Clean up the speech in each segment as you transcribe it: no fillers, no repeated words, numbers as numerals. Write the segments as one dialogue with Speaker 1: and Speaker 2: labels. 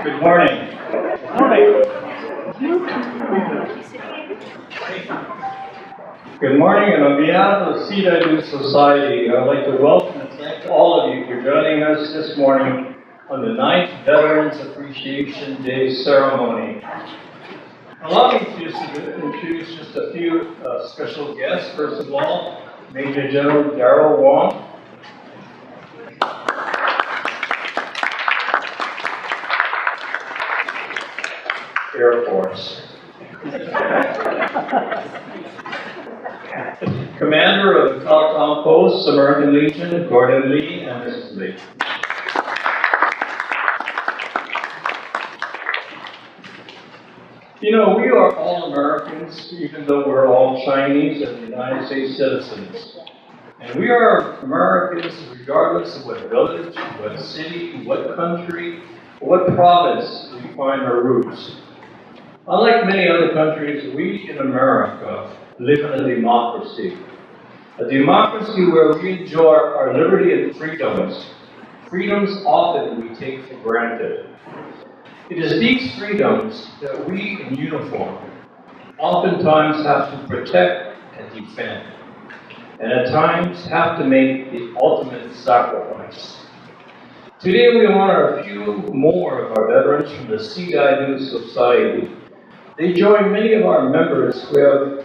Speaker 1: Good morning. Good morning, and on behalf of See Dai Doo Society, I would like to welcome and thank all of you for joining us this morning on the 9th Veterans Appreciation Day ceremony. Allow me to introduce just a few special guests. First of all, Major General Wong. Air Force. Commander of the Telecom Post, American Legion, Gordon Lee, and Mrs. Lee. You know, we are all Americans, even though we're all Chinese and United States citizens. And we are Americans regardless of what village, what city, what country, or what province we find our roots. Unlike many other countries, we in America live in a democracy where we enjoy our liberty and freedoms often we take for granted. It is these freedoms that we in uniform oftentimes have to protect and defend, and at times have to make the ultimate sacrifice. Today we honor a few more of our veterans from the See Dai Doo Society. They join many of our members who have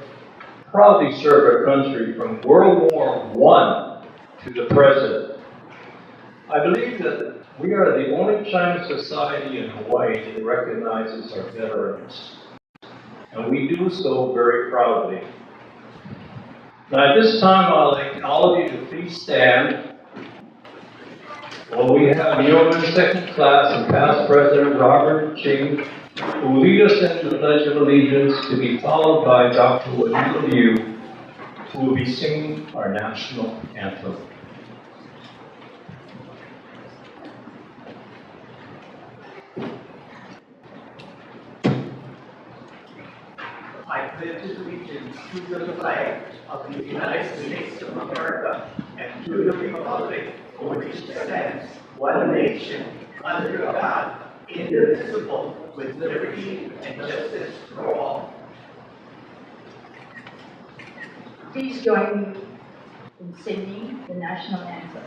Speaker 1: proudly served our country from World War I to the present. I believe that we are the only Chinese society in Hawaii that recognizes our veterans, and we do so very proudly. Now at this time, I'd like all of you to please stand. Well, we have Yeoman second class and past President Robert Ching, who will lead us in the Pledge of Allegiance, to be followed by Dr. Juanita, who will be singing our national anthem.
Speaker 2: I pledge allegiance to the flag of the United States of America and to the republic for which it stands, one nation, under God, indivisible, with liberty and justice for all.
Speaker 3: Please join me in singing the national anthem.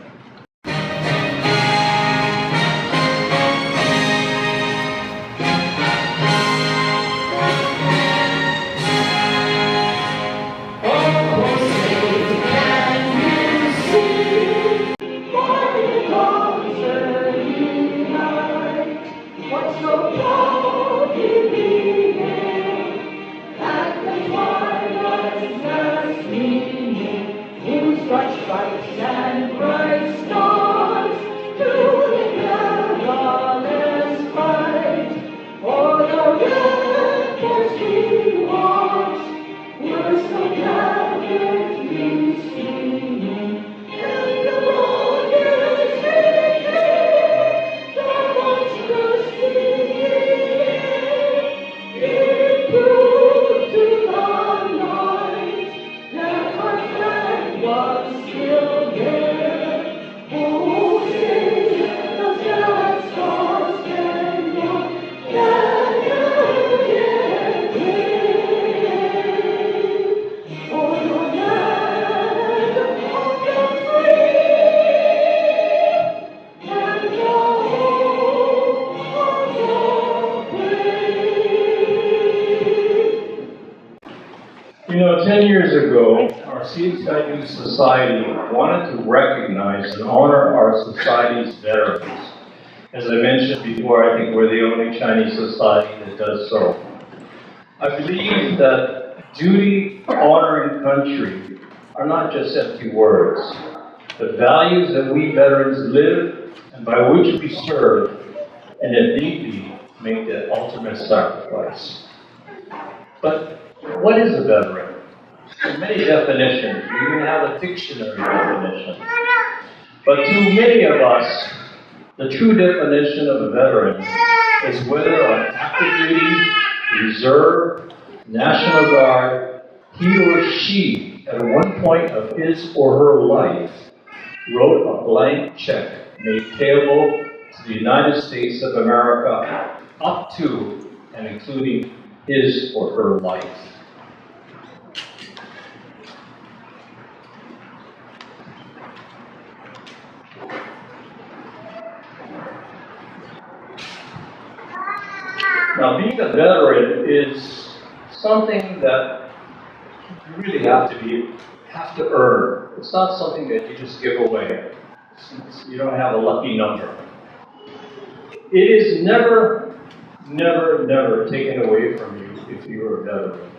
Speaker 1: You know, 10 years ago, our See Dai Doo Society wanted to recognize and honor our society's veterans. As I mentioned before, I think we're the only Chinese society that does so. I believe that duty, honor, and country are not just empty words. The values that we veterans live and by which we serve, and if need be, make the ultimate sacrifice. But what is a veteran? There are many definitions. We even have a dictionary definition. But to many of us, the true definition of a veteran is whether on active duty, reserve, National Guard, he or she, at one point of his or her life, wrote a blank check made payable to the United States of America up to and including his or her life. Now, being a veteran is something that you really have to earn. It's not something that you just give away. You don't have a lucky number. It is never taken away from you if you're a veteran.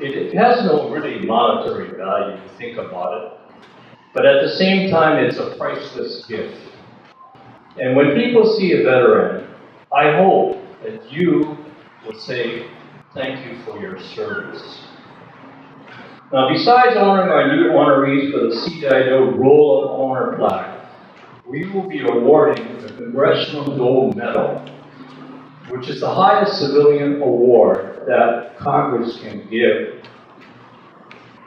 Speaker 1: It has no really monetary value to think about it. But at the same time, it's a priceless gift. And when people see a veteran, I hope that you will say, thank you for your service. Now, besides honoring our new honorees for the See Dai Doo Roll of Honor plaque, we will be awarding the Congressional Gold Medal, which is the highest civilian award that Congress can give.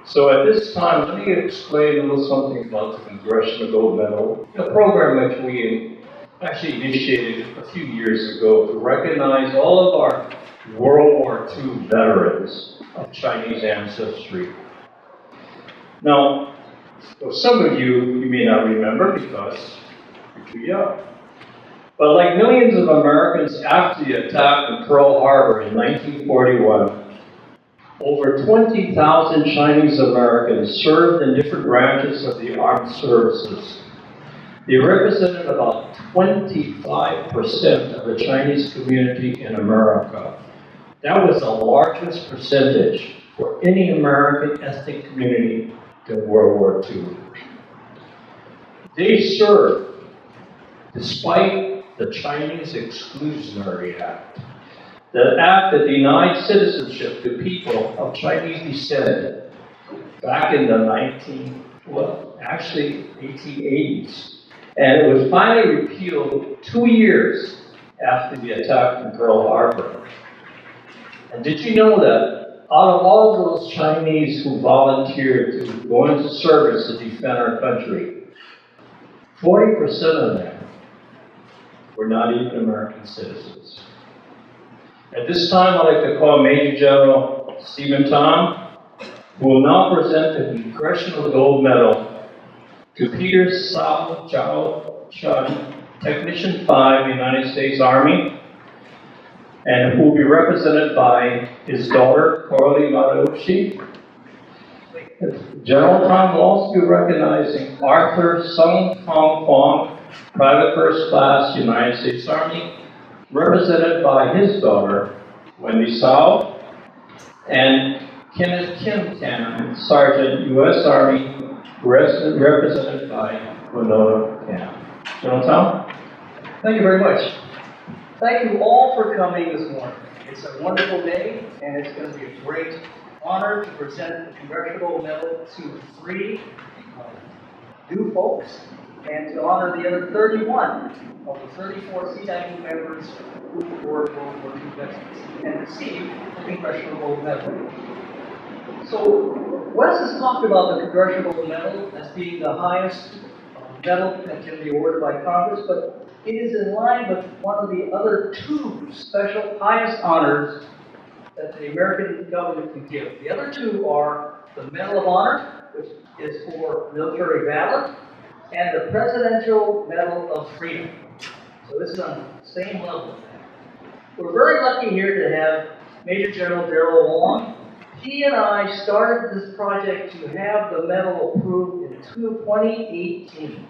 Speaker 1: So at this time, let me explain a little something about the Congressional Gold Medal, a program which we actually initiated a few years ago to recognize all of our World War II veterans of Chinese ancestry. Now, for some of you may not remember because you're too young. But like millions of Americans after the attack on Pearl Harbor in 1941, over 20,000 Chinese Americans served in different branches of the armed services. They represented about 25% of the Chinese community in America. That was the largest percentage for any American ethnic community in World War II. They served despite the Chinese Exclusionary Act, the act that denied citizenship to people of Chinese descent back in the 1880s. And it was finally repealed 2 years after the attack on Pearl Harbor. And did you know that out of all those Chinese who volunteered to go into service to defend our country, 40% of them were not even American citizens. At this time, I'd like to call Major General Stephen Tom, who will now present the Congressional Gold Medal to Peter S.J, Chun, Technician 5, United States Army, and who will be represented by his daughter, Coralie Marushi. General Tom will also be recognizing Arthur Fong, Private First Class, United States Army, represented by his daughter, Wendy Sao, and Kenneth Kin Kam, Sergeant, U.S. Army, represented by Juanita Kam. General Tom?
Speaker 4: Thank you very much. Thank you all for coming this morning. It's a wonderful day, and it's going to be a great honor to present the Congressional Medal to 3 new folks, and to honor the other 31 of the 34 See Dai Doo members who were World War II veterans and received the Congressional Gold Medal. So, Wes has talked about the Congressional Medal as being the highest medal that can be awarded by Congress, but it is in line with one of the other 2 special highest honors that the American government can give. The other 2 are the Medal of Honor, which is for military valor, and the Presidential Medal of Freedom. So this is on the same level. We're very lucky here to have Major General Wong. He and I started this project to have the medal approved in 2018.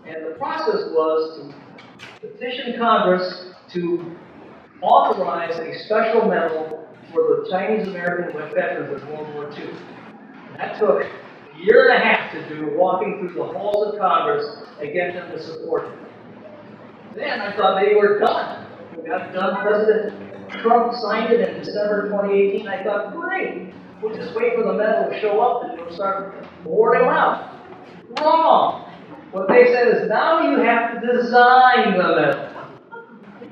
Speaker 4: And the process was to petition Congress to authorize a special medal for the Chinese American veterans of World War II. And that took a year and a half to do, walking through the halls of Congress and get them to support it. Then I thought they were done. We got it done. President Trump signed it in December 2018. I thought, great, we'll just wait for the medal to show up and we'll start awarding them out. Wrong. What they said is now you have to design the medal.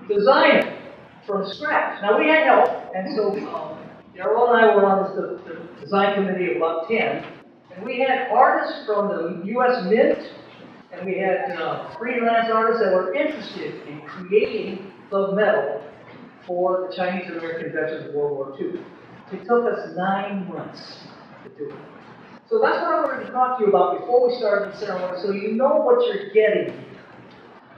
Speaker 4: Design it from scratch. Now we had help, and so Darrell and I were on the design committee of about 10, and we had artists from the U.S. Mint, and we had freelance artists that were interested in creating the medal for the Chinese American veterans of World War II. It took us 9 months to do it. So that's what I wanted to talk to you about before we started the ceremony, so you know what you're getting.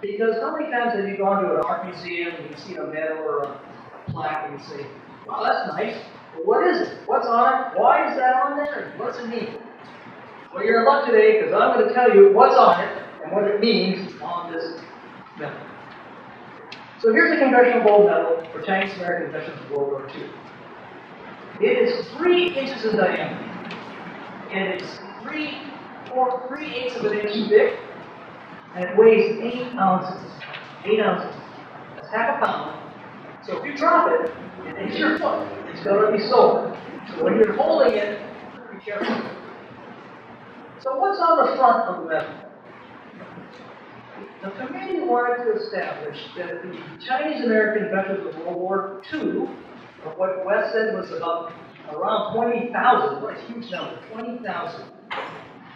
Speaker 4: Because how many times have you gone to an art museum and you see a medal or a plaque and you say, wow, that's nice, but what is it? What's on it? Why is that on there? And what's it mean? Well, you're in luck today because I'm going to tell you what's on it and what it means on this medal. So here's a Congressional Gold Medal for Chinese American veterans of World War II. It is 3 inches in diameter, and it's 3/8 of an inch thick, and it weighs 8 ounces. 8 ounces. That's half a pound. So if you drop it and it hits your foot, it's going to be sore. So when you're holding it, be careful. So what's on the front of the medal? The committee wanted to establish that the Chinese American veterans of World War II, or what Wes said was about around 20,000, what a huge number, 20,000.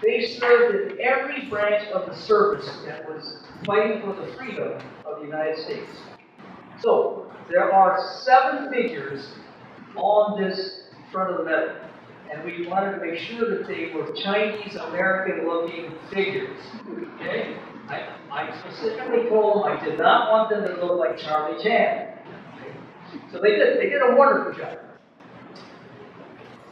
Speaker 4: They served in every branch of the service that was fighting for the freedom of the United States. So, there are 7 figures on this front of the medal. And we wanted to make sure that they were Chinese American looking figures. Okay? I specifically told them I did not want them to look like Charlie Chan. So they did a wonderful job.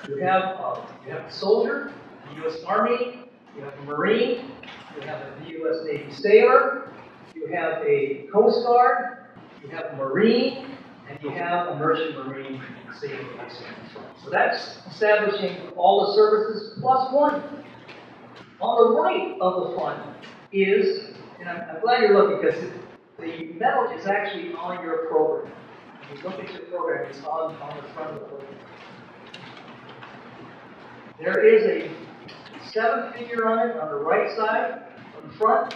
Speaker 4: You have a soldier, the U.S. Army, you have a Marine, you have a U.S. Navy sailor, you have a Coast Guard, you have a Marine, and you have a Merchant Marine sailor. So that's establishing all the services plus 1. On the right of the front is, and I'm glad you're looking because the medal is actually on your program. If you look at your program, it's on the front of the program. There is a 7 figure on it on the right side. On the front,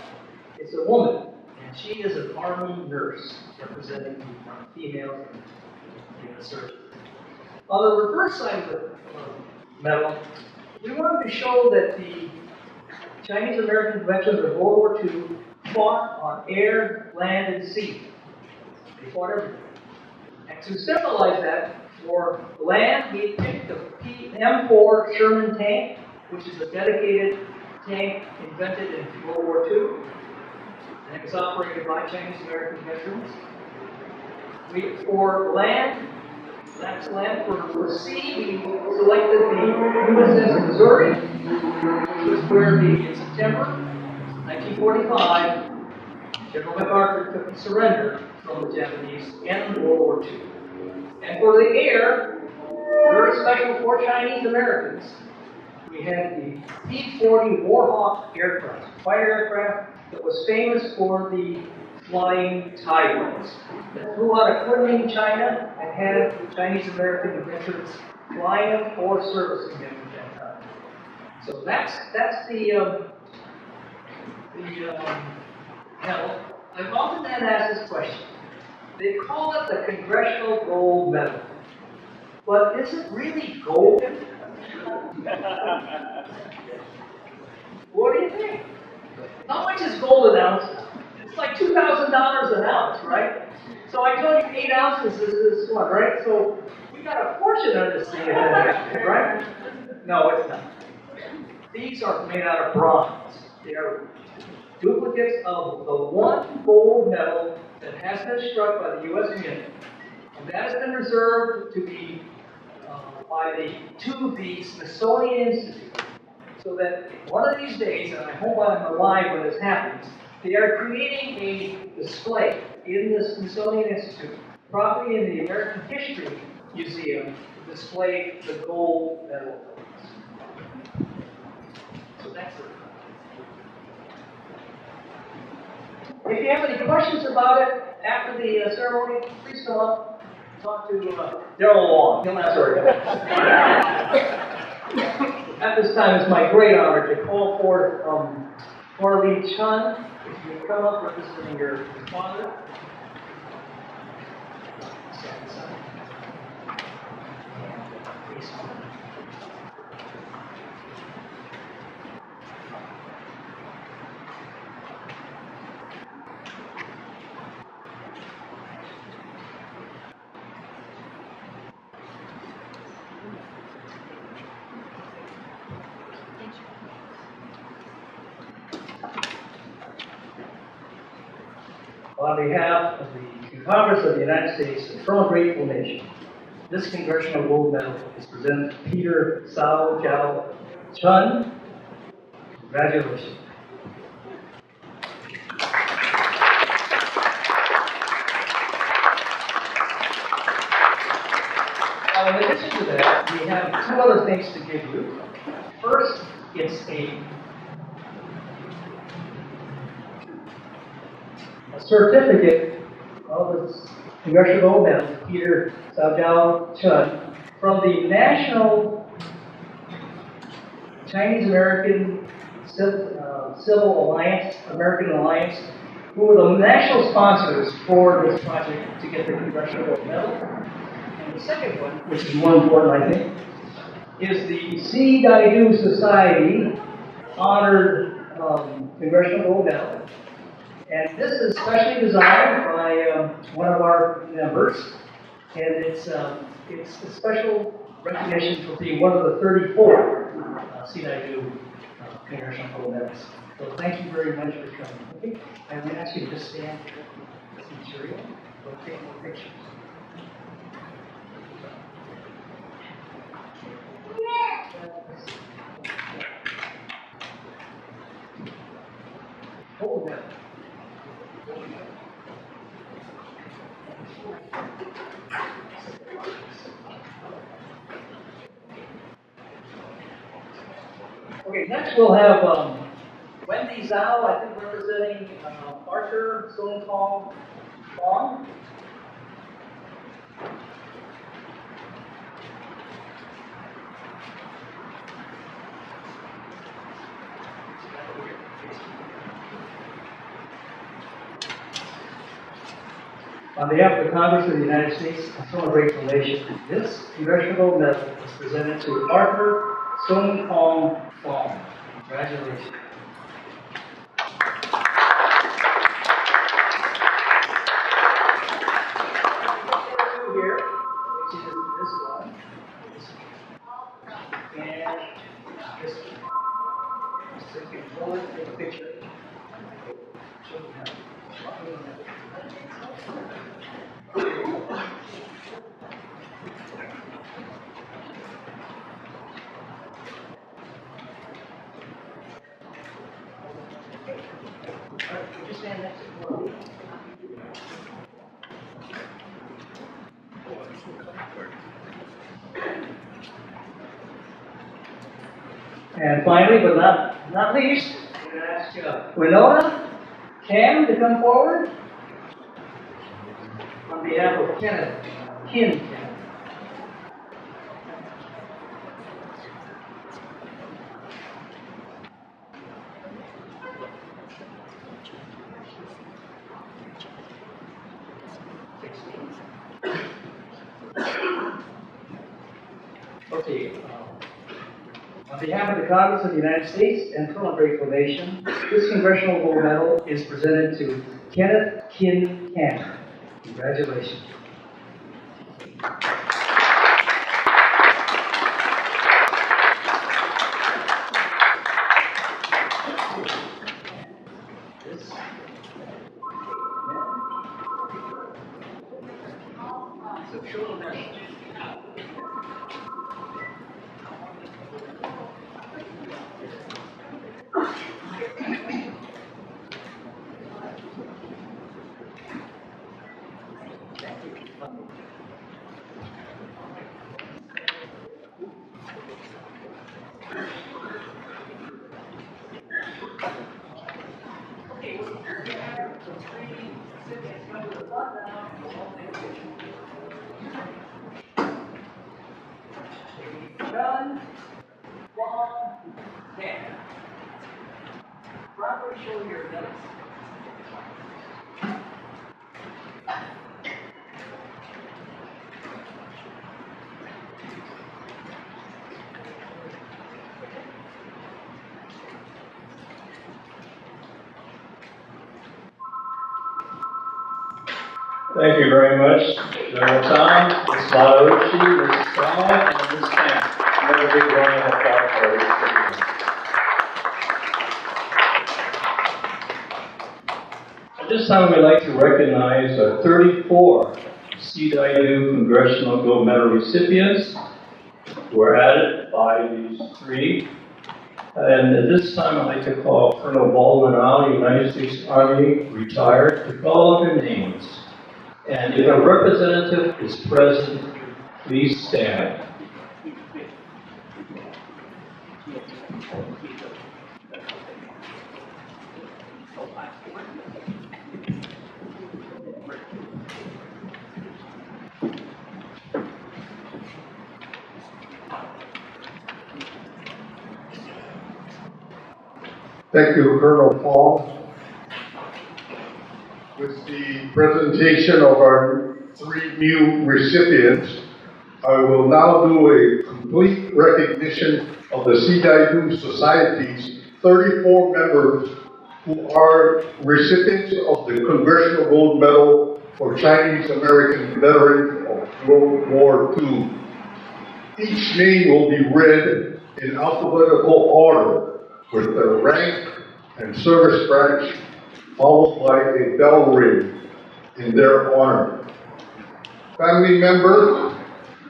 Speaker 4: it's a woman, and she is an Army nurse representing the females in the service. On the reverse side of the medal, we wanted to show that the Chinese American veterans of World War II fought on air, land, and sea. They fought everywhere. And to symbolize that, for land, we picked the M4 Sherman tank, which is a dedicated tank invented in World War II, and it was operated by Chinese American veterans. For land, that's land. For sea, we selected the USS Missouri, which was where in September 1945, General MacArthur took the surrender from the Japanese in World War II. And for the air, very special for Chinese Americans, we had the P-40 Warhawk aircraft, fighter aircraft that was famous for the flying Taiwans. That flew out of Kunming, China, and had Chinese American veterans flying them or servicing them at that time. So that's the medal. I've often been asked this question. They call it the Congressional Gold Medal. But is it really gold? What do you think? How much is gold an ounce? It's like $2,000 an ounce, right? So I told you 8 ounces is this one, right? So we got a fortune on this thing, right? No, it's not. These are made out of bronze. They are duplicates of the one gold medal that has been struck by the U.S. Mint, and that has been reserved to be to the Smithsonian Institute, so that one of these days, and I hope I'm alive when this happens, they are creating a display in the Smithsonian Institute, probably in the American History Museum, to display the gold medal. So that's it. If you have any questions about it after the ceremony, please come up. Talk to Daryl Wong. He'll answer it. At this time, it's my great honor to call forth Marlene Chun. If you would come up representing your father. On behalf of the Congress of the United States and from a grateful nation, this Congressional Gold Medal is presented to Peter S.J. Chun. Congratulations. Now, in addition to that, we have two other things to give you. First, it's a certificate of this Congressional Gold Medal, Peter S.J. Chun, from the National Chinese American Civil Alliance, American Alliance, who were the national sponsors for this project to get the Congressional Gold Medal. And the second one, which is more important, I think, is the See Dai Doo Society honored Congressional Gold Medal. And this is specially designed by one of our members, and it's a special recognition for being one of the 34 See Dai Doo Congressional Gold Medals. So thank you very much for coming. Okay? I'm going to ask you to just stand here with this material. We'll take more pictures. Hold that. Okay, next we'll have Wendy Zhao, I think representing Arthur S.K. Fong. On behalf of the Congress of the United States and from a grateful nation, this Congressional Medal is presented to Arthur S.K. Fong. Congratulations. Here, which is this one, and this one. So you can pull it, take a picture. Show them how. Would you stand next to the wall? And finally, but not least, I'm going to ask Winona Kam to come forward on behalf of Kenneth Kin Kam. Okay. On behalf of the Congress of the United States and from a grateful nation, this Congressional Gold Medal is presented to Kenneth Kin Kam. Congratulations. Chun, Wong, Ming. Properly show your notes.
Speaker 1: Thank you very much, General Tom, Ms. Marucci, Ms. Fong, and Ms. Kam. Another big round of applause for these people. This time we'd like to recognize our 34 See Dai Doo Congressional Gold Medal recipients who are added by these three. And at this time I'd like to call Colonel Baldwin out, United States Army, retired, to call out their names. And if a representative is present, please stand.
Speaker 5: Thank you, Colonel Fong. With the presentation of our three new recipients, I will now do a complete recognition of the See Dai Doo Society's 34 members who are recipients of the Congressional Gold Medal for Chinese American Veterans of World War II. Each name will be read in alphabetical order, with their rank and service branch followed by a bell ring in their honor. Family members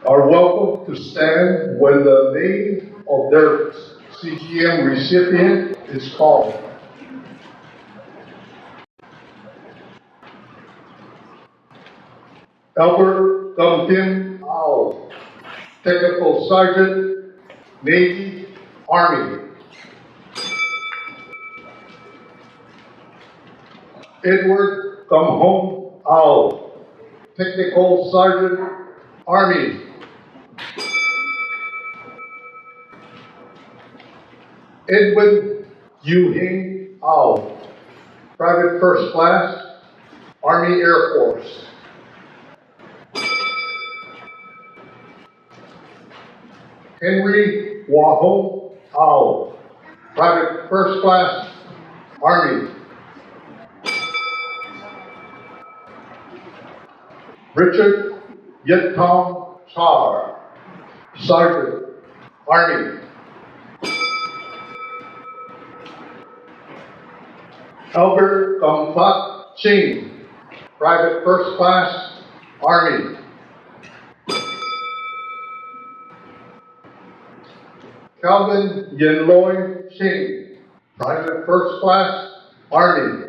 Speaker 5: are welcome to stand when the name of their CGM recipient is called. Albert Kim Kam, Technical Sergeant, Navy, Army. Edward Hong Ao, Technical Sergeant, Army. Edwin Yu Ao, Private First Class, Army Air Force. Henry Wahong Ao, Private First Class, Army. Richard Yetong Char, Sergeant, Army. Albert Fat Ching, Private First Class, Army. Calvin Yenloy Ching, Private First Class, Army.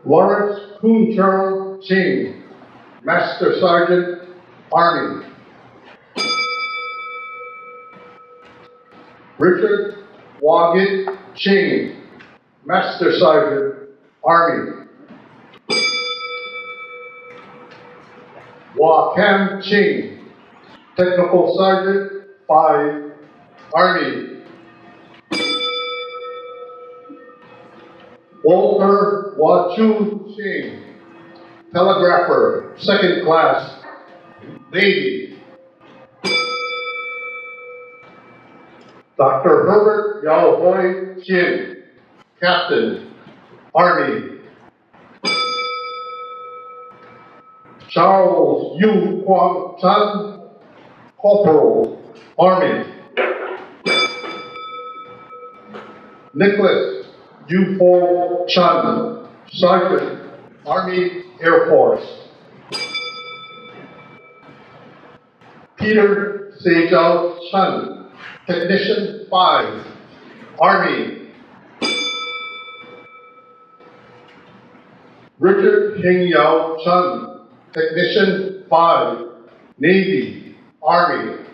Speaker 5: Lawrence Poon Ching, Master Sergeant, Army. Richard Wagit Ching, Master Sergeant, Army. Cam Ching, Technical Sergeant, 5, Army. Walter Chu Ching, Telegrapher, 2nd Class, Navy. Dr. Herbert Yao Hoi Chin, Captain, Army. Charles Yu Kwang Chun, Corporal, Army. Nicholas Yu Fo Chun, Sergeant, Army Air Force. Peter S.J. Chun, Technician 5, Army. Richard Hing Yao Chun, Technician 5, Navy, Army.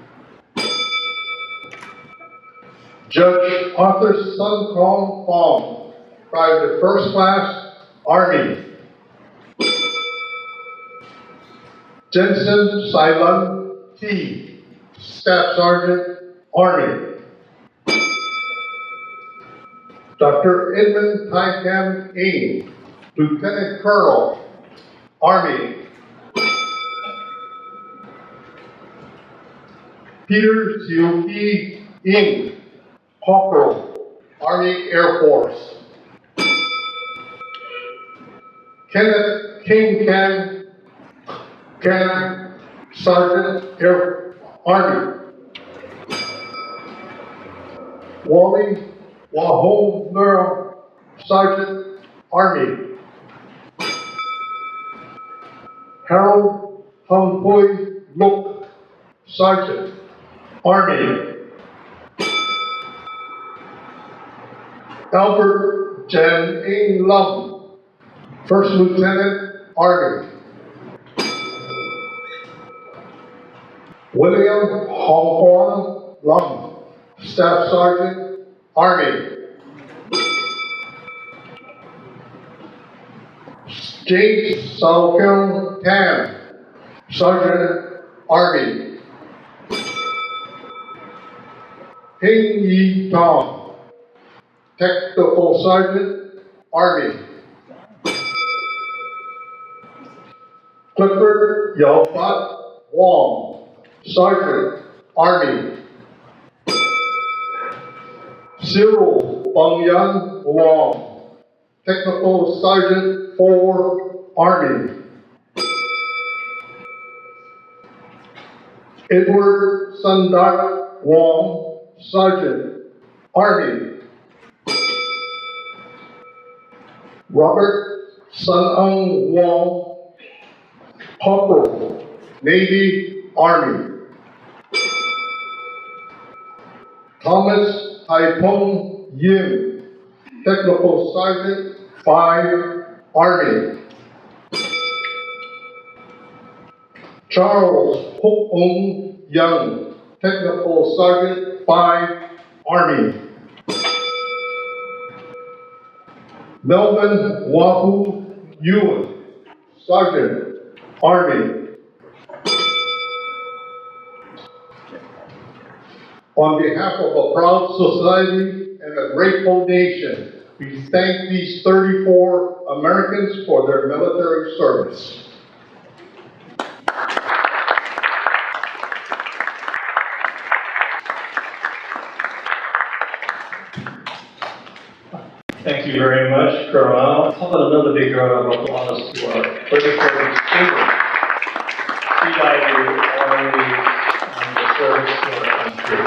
Speaker 5: Judge Arthur S.K. Fong, Private First Class, Army. Jensen Silan T, Staff Sergeant, Army. Dr. Edmund Tai Kam Ng, Lieutenant Colonel, Army. Peter Siu Ng, Corporal, Army Air Force. Kenneth Kin Kam, Sergeant, Army. Wally Wahom Sergeant, Army. Harold Humpoi Look, Sergeant, Army. Albert Jan Ing Lum, First Lieutenant, Army. William Hong Kwon Lum, Staff Sergeant, Army. James Sao Tam, Sergeant, Army. Hing Yi Tong, Technical Sergeant, Army. Clifford Yao Wong, Sergeant, Army. Cyril Bangyan Wong, Technical Sergeant 4, Army. Edward Sundak Wong, Sergeant, Army. Robert Sun-Ung Wong, Corporal, Navy, Army. Thomas Taipong Yim, Technical Sergeant, 5, Army. Charles Hook-Ung Young, Technical Sergeant, 5, Army. Melvin Wahoo Ewan, Sergeant, Army. On behalf of a proud society and a grateful nation, we thank these 34 Americans for their military service.
Speaker 1: Thank you very much, Colonel. How about another big round of applause to our 34 students, See Dai Doo Army, and the service to our country.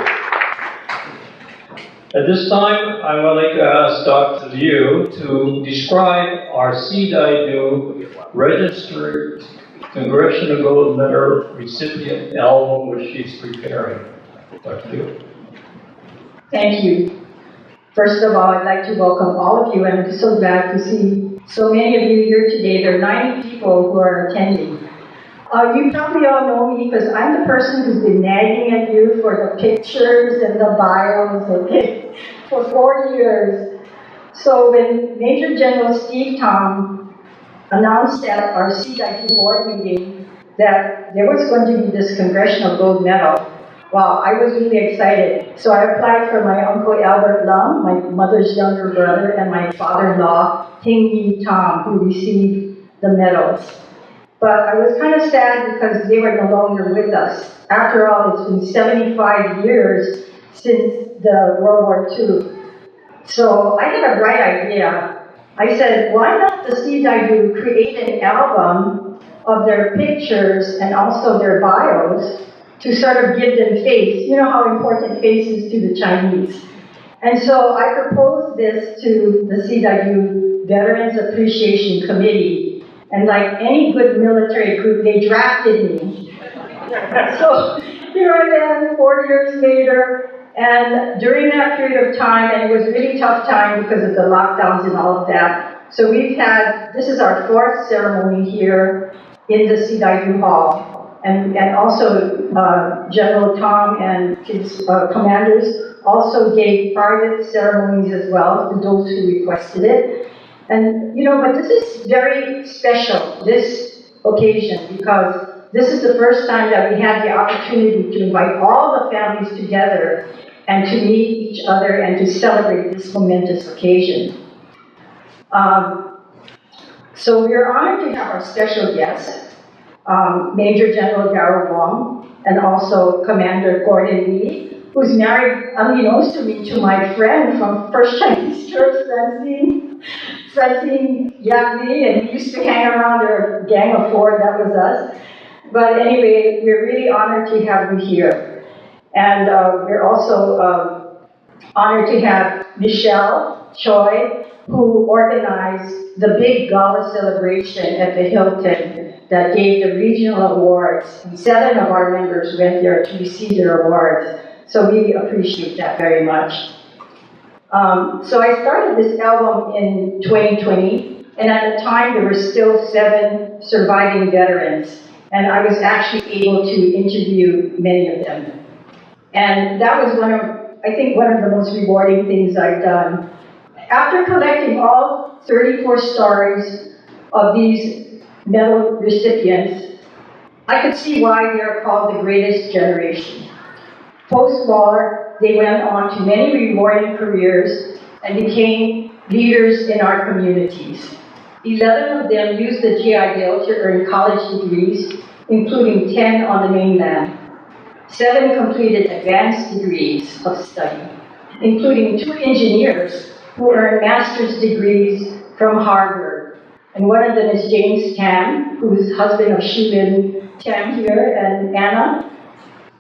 Speaker 1: At this time, I would like to ask Dr. Liu to describe our See Dai Doo registered Congressional Gold Medal recipient album, which she's preparing. Dr. Liu.
Speaker 3: Thank you. First of all, I'd like to welcome all of you, and I'm so glad to see so many of you here today. There are 90 people who are attending. You probably all know me because I'm the person who's been nagging at you for the pictures and the bios, okay, for 4 years. So when Major General Steve Tom announced at our See Dai Doo board meeting that there was going to be this Congressional Gold Medal, wow, I was really excited. So I applied for my Uncle Albert Lum, my mother's younger brother, and my father-in-law, Hing Yi Tom, who received the medals. But I was kind of sad because they were no longer with us. After all, it's been 75 years since the World War II. So I had a bright idea. I said, why not the See Dai Doo create an album of their pictures and also their bios to sort of give them face. You know how important face is to the Chinese. And so I proposed this to the See Dai Doo Veterans Appreciation Committee. And like any good military group, they drafted me. So here I am 4 years later, and during that period of time, and it was a really tough time because of the lockdowns and all of that. So we've had, this is our 4th ceremony here in the See Dai Doo Hall. And also General Tom and his commanders also gave private ceremonies as well to those who requested it. And, you know, but this is very special, this occasion, because this is the first time that we had the opportunity to invite all the families together and to meet each other and to celebrate this momentous occasion. So we're honored to have our special guests, Major General Darrell Wong, and also Commander Gordon Lee, who's married, unbeknownst to me, to my friend from First Chinese Church, Francine Yap Lee, and we used to hang around their gang of 4, that was us. But anyway, we're really honored to have you here. And we're also Honored to have Michelle Choi, who organized the big gala celebration at the Hilton that gave the regional awards. And 7 of our members went there to receive their awards. So we appreciate that very much. So I started this album in 2020, and at the time there were still 7 surviving veterans, and I was actually able to interview many of them. And that was one of the most rewarding things I've done. After collecting all 34 stories of these medal recipients, I could see why they are called the greatest generation. Post-war, they went on to many rewarding careers and became leaders in our communities. 11 of them used the GI Bill to earn college degrees, including 10 on the mainland. 7 completed advanced degrees of study, including 2 engineers who earned master's degrees from Harvard. And one of them is James Tam, who is husband of Shulin Tam here and Anna.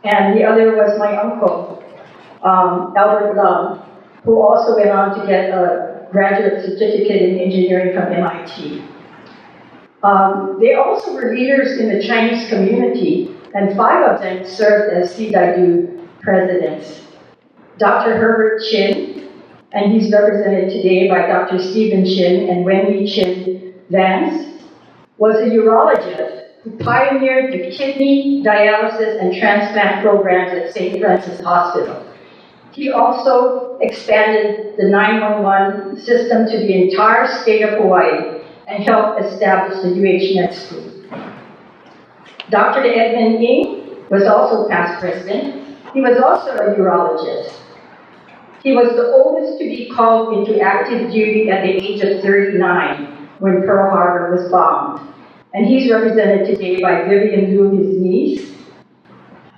Speaker 3: And the other was my uncle, Albert Lum, who also went on to get a graduate certificate in engineering from MIT. They also were leaders in the Chinese community, and 5 of them served as See Dai Doo presidents. Dr. Herbert Chin, and he's represented today by Dr. Stephen Chin and Wendy Chin Vance, was a urologist who pioneered the kidney dialysis and transplant programs at St. Francis Hospital. He also expanded the 911 system to the entire state of Hawaii and helped establish the UHNet school. Dr. Edmund Ming was also past president. He was also a urologist. He was the oldest to be called into active duty at the age of 39 when Pearl Harbor was bombed. And he's represented today by Vivian Liu, his niece.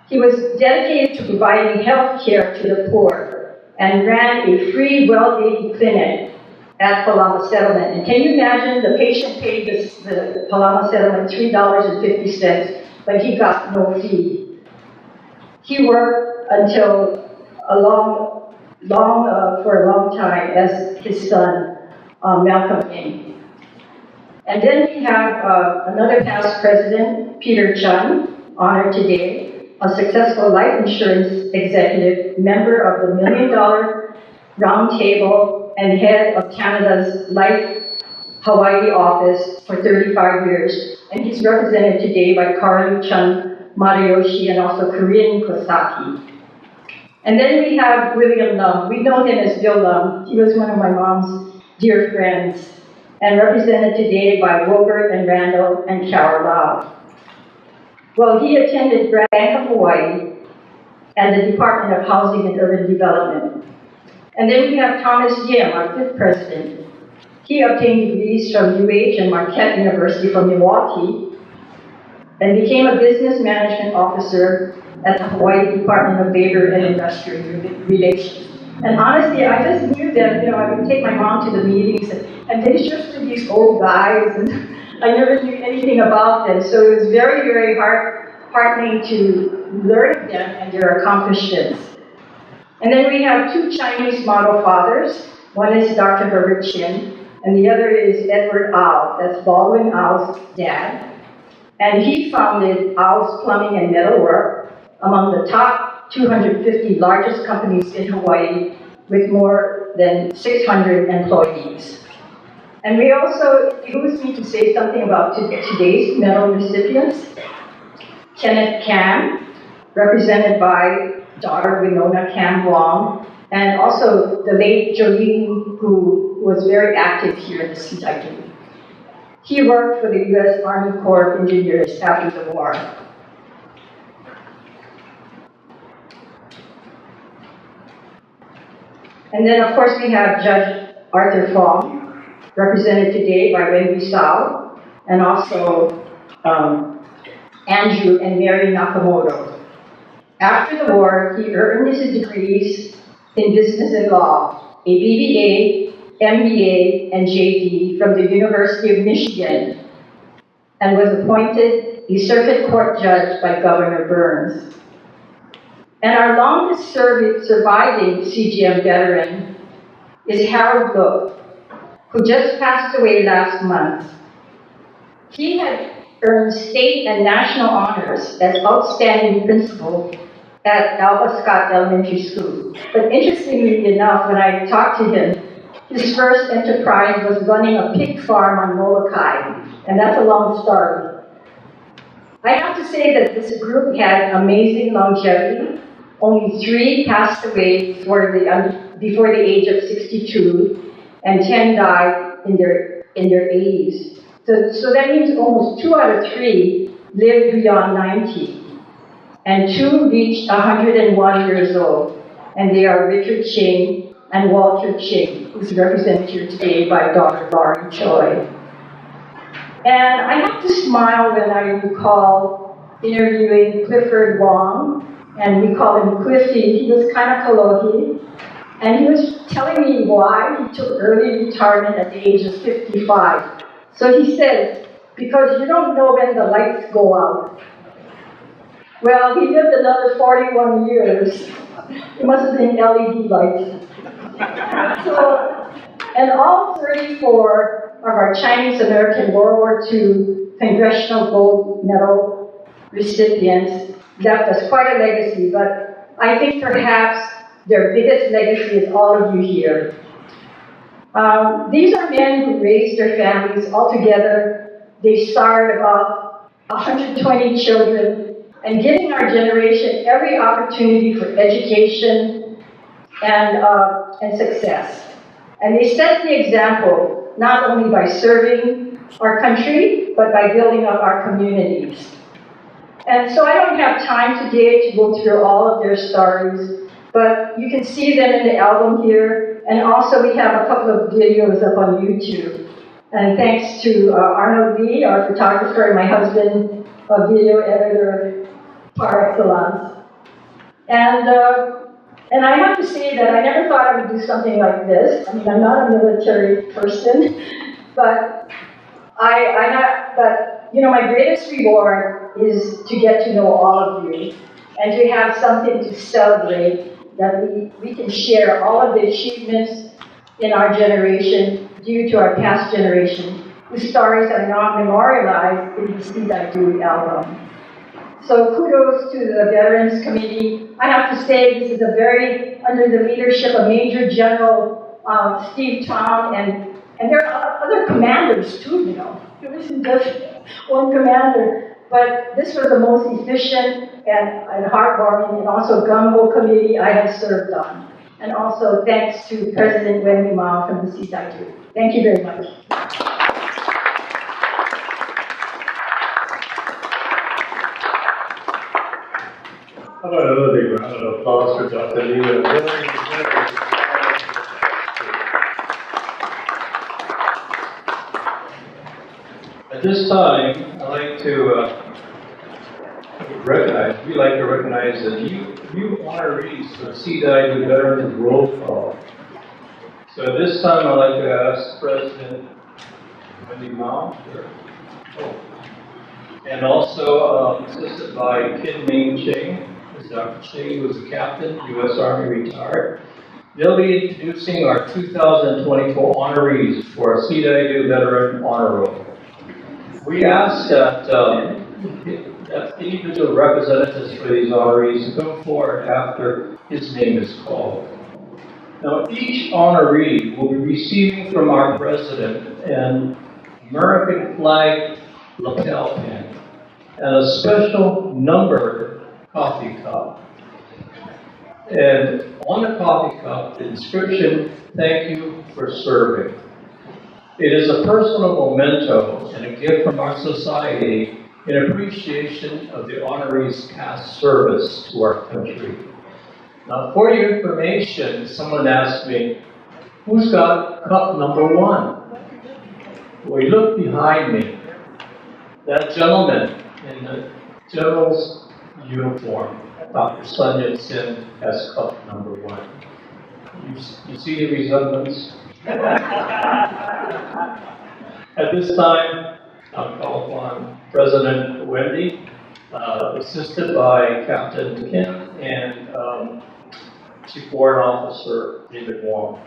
Speaker 3: He was dedicated to providing health care to the poor and ran a free well-being clinic at Palama Settlement. And can you imagine, the patient paid the Palama Settlement $3.50, but he got no fee. He worked until for a long time as his son, Malcolm Ming. And then we have another past president, Peter Chun, honored today, a successful life insurance executive, member of the $1 Million Roundtable, and head of Canada's Life Hawaii office for 35 years. And he's represented today by Carly Chun Marayoshi and also Korean Kosaki. And then we have William Lum. We know him as Bill Lum. He was one of my mom's dear friends, and represented today by Robert and Randall and Carol Lau. Well, he attended Bank of Hawaii and the Department of Housing and Urban Development. And then we have Thomas Yim, our 5th president. He obtained degrees from UH and Marquette University from Milwaukee and became a business management officer at the Hawaii Department of Labor and Industrial Relations. And honestly, I just knew that, I would take my mom to the meetings, and they just were these old guys, and I never knew anything about them. So it was very, very heartening to learn them and their accomplishments. And then we have 2 Chinese model fathers. One is Dr. Herbert Chin, and the other is Edward Au. That's Baldwin Au's dad. And he founded Au's Plumbing and Metalwork, among the top 250 largest companies in Hawaii with more than 600 employees. And we also, it behooves me to say something about today's medal recipients. Kenneth Kam, represented by daughter Winona Kam Wong, and also the late Jolene, who was very active here in the See Dai Doo. He worked for the U.S. Army Corps of Engineers after the war. And then, of course, we have Judge Arthur Fong, represented today by Wendy Sao, and also Andrew and Mary Nakamoto. After the war, he earned his degrees in business and law, a BBA, MBA, and JD from the University of Michigan, and was appointed a circuit court judge by Governor Burns. And our longest surviving CGM veteran is Harold Look, who just passed away last month. He had earned state and national honors as outstanding principal at Alba Scott Elementary School. But interestingly enough, when I talked to him, his first enterprise was running a pig farm on Molokai, and that's a long story. I have to say that this group had amazing longevity. Only 3 passed away before the age of 62, and 10 died in their 80s. So that means almost 2 out of 3 lived beyond 90. And 2 reached 101 years old, and they are Richard Ching and Walter Ching, who's represented here today by Dr. Laurie Choi. And I have to smile when I recall interviewing Clifford Wong, and we call him Cliffy. He was kind of Kalohi, and he was telling me why he took early retirement at the age of 55. So he says, because you don't know when the lights go out. Well, he lived another 41 years. It must have been LED lights. So, and all 34 of our Chinese American World War II Congressional Gold Medal recipients left us quite a legacy, but I think perhaps their biggest legacy is all of you here. These are men who raised their families all together. They started about 120 children, and giving our generation every opportunity for education and success. And they set the example not only by serving our country, but by building up our communities. And so I don't have time today to go through all of their stories, but you can see them in the album here, and also we have a couple of videos up on YouTube. And thanks to Arnold Lee, our photographer, and my husband, a video editor par excellence. And I have to say that I never thought I would do something like this. I mean, I'm not a military person, but my greatest reward is to get to know all of you and to have something to celebrate, that we can share all of the achievements in our generation due to our past generation, whose stories are now memorialized in the See Dai Doo album. So kudos to the Veterans Committee. I have to say this is under the leadership of Major General Steve Tong, and there are other commanders too, you know. It wasn't just one commander, but this was the most efficient and heartwarming and also gung-ho committee I have served on. And also thanks to President Wendy Mao from the See Dai Doo. Thank you very much.
Speaker 1: How about another big round of applause for Dr. Lee? At this time, I'd like to we like to recognize the new honorees for See Dai Doo Veterans Roll Call. So at this time, I'd like to ask President Wendy Mao, and also assisted by Ming Ching. Dr. Ching, who is a captain, U.S. Army retired. They'll be introducing our 2024 honorees for our See Dai Doo Veteran Honor Roll. We ask that individual representatives for these honorees come forward after his name is called. Now, each honoree will be receiving from our president an American flag lapel pin and a special numbered coffee cup. And on the coffee cup, the inscription, "Thank you for serving." It is a personal memento and a gift from our society in appreciation of the honorees' past service to our country. Now, for your information, someone asked me, who's got cup number 1? Well, you look behind me. That gentleman in the general's uniform, Dr. Sun Yat-sen, has cup number 1. You see the resemblance? At this time, I'll call upon President Wendy, assisted by Captain Kim and Chief Warrant Officer David Wong.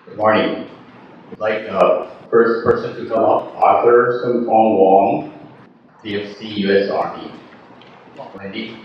Speaker 6: Good morning. I'd like the first person to come up, Arthur S.K. Wong, DFC U.S. Army. Wendy.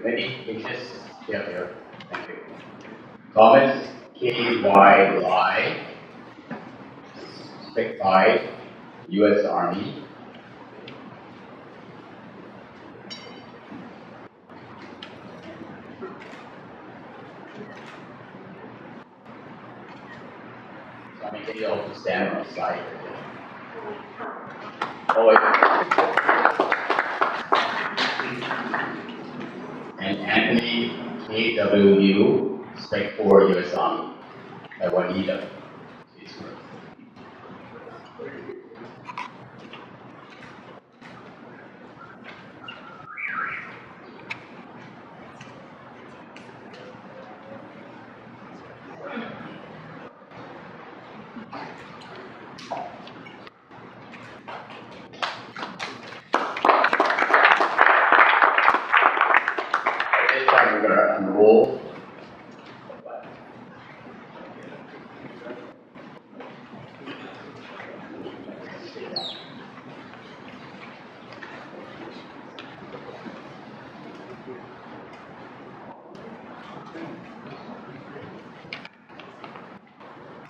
Speaker 6: Wendy, H.S. Here. Thank you. Thomas K.Y.Y. Spec 5, U.S. Army. So I'm going to also stand on the side. Oh, wait. And Anthony K.W. Spec 4, U.S. Army. By Juanita. This time we're going to unroll.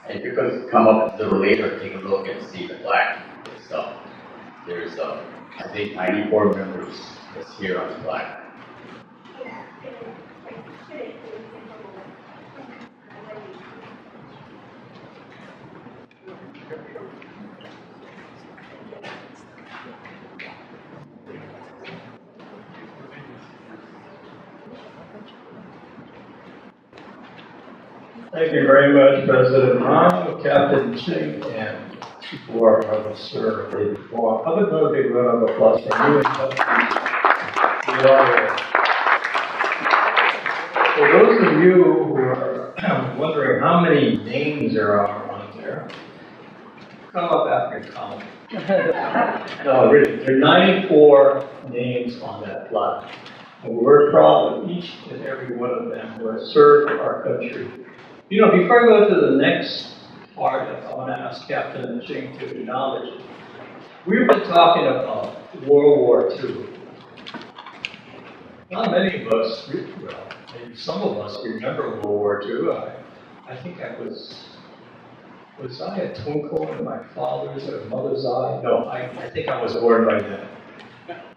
Speaker 6: If you could come up a little later, take a look and see the flag itself. There's, I think, 94 members that's here on the flag.
Speaker 1: Thank you very much, President Arnold, Captain Ching, and Chief Warrant Officer David Wong. How about another big round of applause for you and the audience? For those of you who are wondering how many names there are on there, come up after your comment. No, really, there are 94 names on that flag. And we're proud of each and every one of them who have served our country. You know, before I go to the next part, I want to ask Captain Ching to acknowledge. We've been talking about World War II. Not many of us, well, maybe some of us remember World War II. I think I was I a twinkle in my father's or mother's eye? No, I think I was born by then.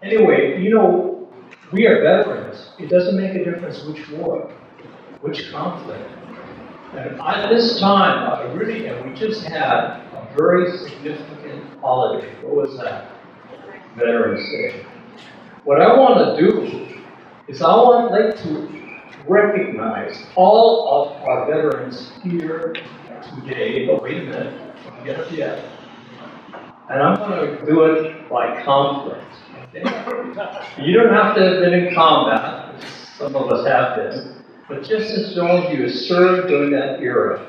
Speaker 1: Anyway, you know, we are veterans. It doesn't make a difference which war, which conflict. And at this time, we just had a very significant holiday. What was that? Veterans Day. What I want to do is I would like to recognize all of our veterans here today. But wait a minute, don't get up yet. And I'm going to do it by conflict. Okay? You don't have to have been in combat, which some of us have been. But just as some of you served during that era.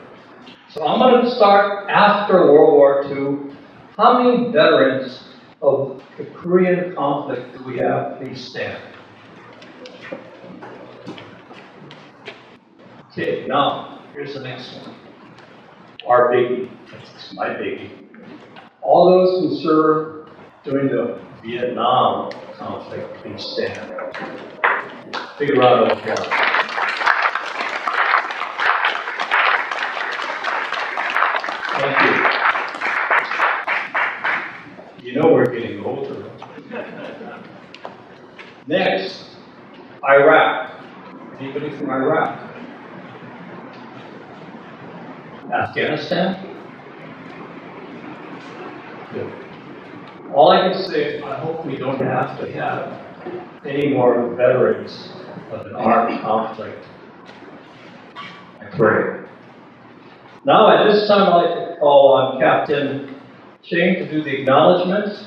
Speaker 1: So I'm going to start after World War II. How many veterans of the Korean conflict do we have? Please stand. Okay, now, here's the next one. Our biggie. That's my biggie. All those who served during the Vietnam conflict, please stand. Big round of applause. Thank you. You know we're getting older. Next, Iraq. Anybody from Iraq? Afghanistan? Good. all I can say, I hope we don't have to have any more veterans of an armed conflict. I pray. Now, at this time, I'd like to call on Captain Ching to do the acknowledgements.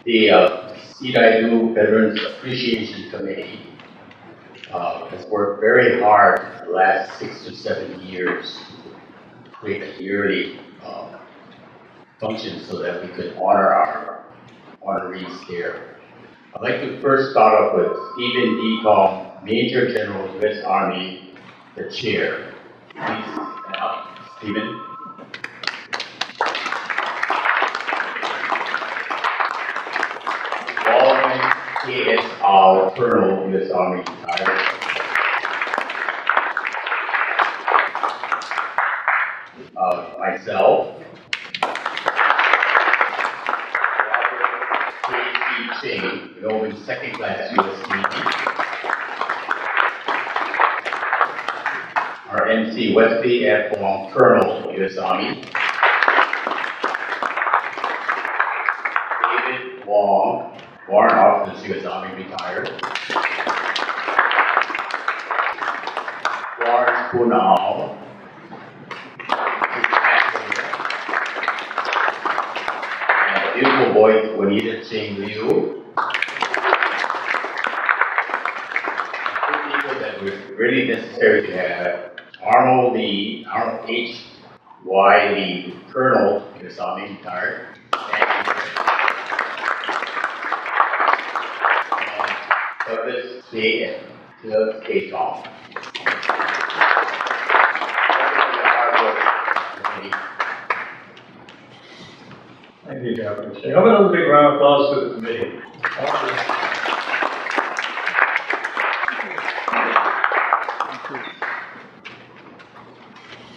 Speaker 6: The See Dai Doo Veterans Appreciation Committee has worked very hard the last 6 to 7 years to create a yearly function so that we could honor our honorees here. I'd like to first start off with Stephen D. Kong, Major General, U.S. Army, the chair. Please stand up, Stephen. Baldwin, KSR, Colonel, U.S. Army, retired. Myself. Robert Ching, Yeoman, second class U.S. Navy. Our MC, Wesley F. Fong, Colonel, U.S. Army. David Wong, Warrant Officer, U.S. Army, retired. Florence Poon, beautiful voice, Juanita Ching Liu. Two people that were really necessary to have. Arnold H.Y. Lee, Colonel, U.S. Army, retired. And Douglas K. Tom.
Speaker 1: Thank you, Captain Ching. How about a big round of applause to the committee?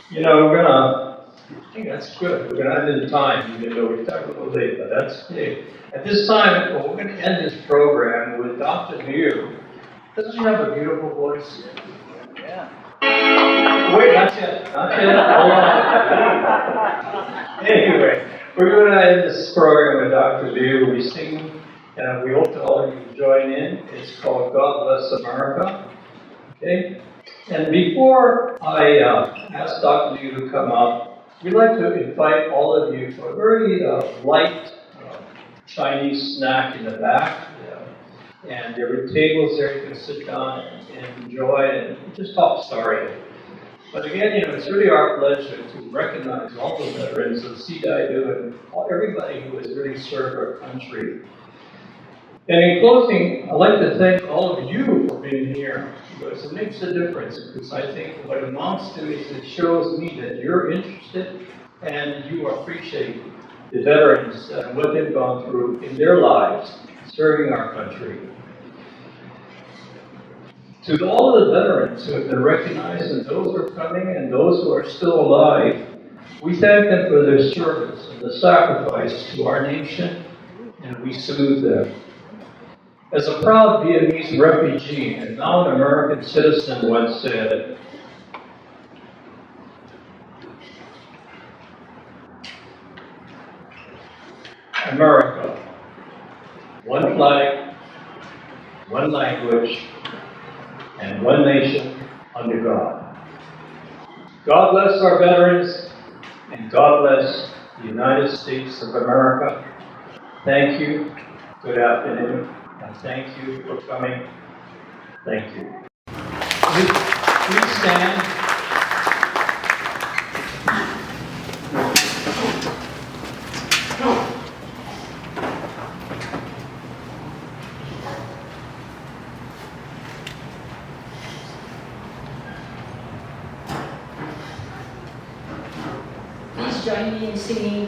Speaker 1: You know, I think that's good. We're gonna end in time, even though we started a little late, but that's okay. At this time, we're gonna end this program with Dr. Liu. Doesn't she have a beautiful voice?
Speaker 4: Yeah.
Speaker 1: Wait, not yet, not yet. Hold on. Anyway, we're going to end this program with Dr. Liu. We sing, and we hope that all of you join in. It's called God Bless America. Okay? And before I ask Dr. Liu to come up, we'd like to invite all of you to a very light Chinese snack in the back. And there are tables there you can sit down and enjoy and just talk story. But again, you know, it's really our pleasure to recognize all the veterans of See Dai Doo and everybody who has really served our country. And in closing, I'd like to thank all of you for being here, because it makes a difference. Because I think what it amounts to is it shows me that you're interested and you appreciate the veterans and what they've gone through in their lives serving our country. To all of the veterans who have been recognized, and those who are coming and those who are still alive, we thank them for their service and the sacrifice to our nation, and we salute them. As a proud Vietnamese refugee and now an American citizen once said, America, one flag, one language, and one nation under God. God bless our veterans, and God bless the United States of America. Thank you. Good afternoon, and thank you for coming. Thank you. Please stand.
Speaker 7: Please join me in singing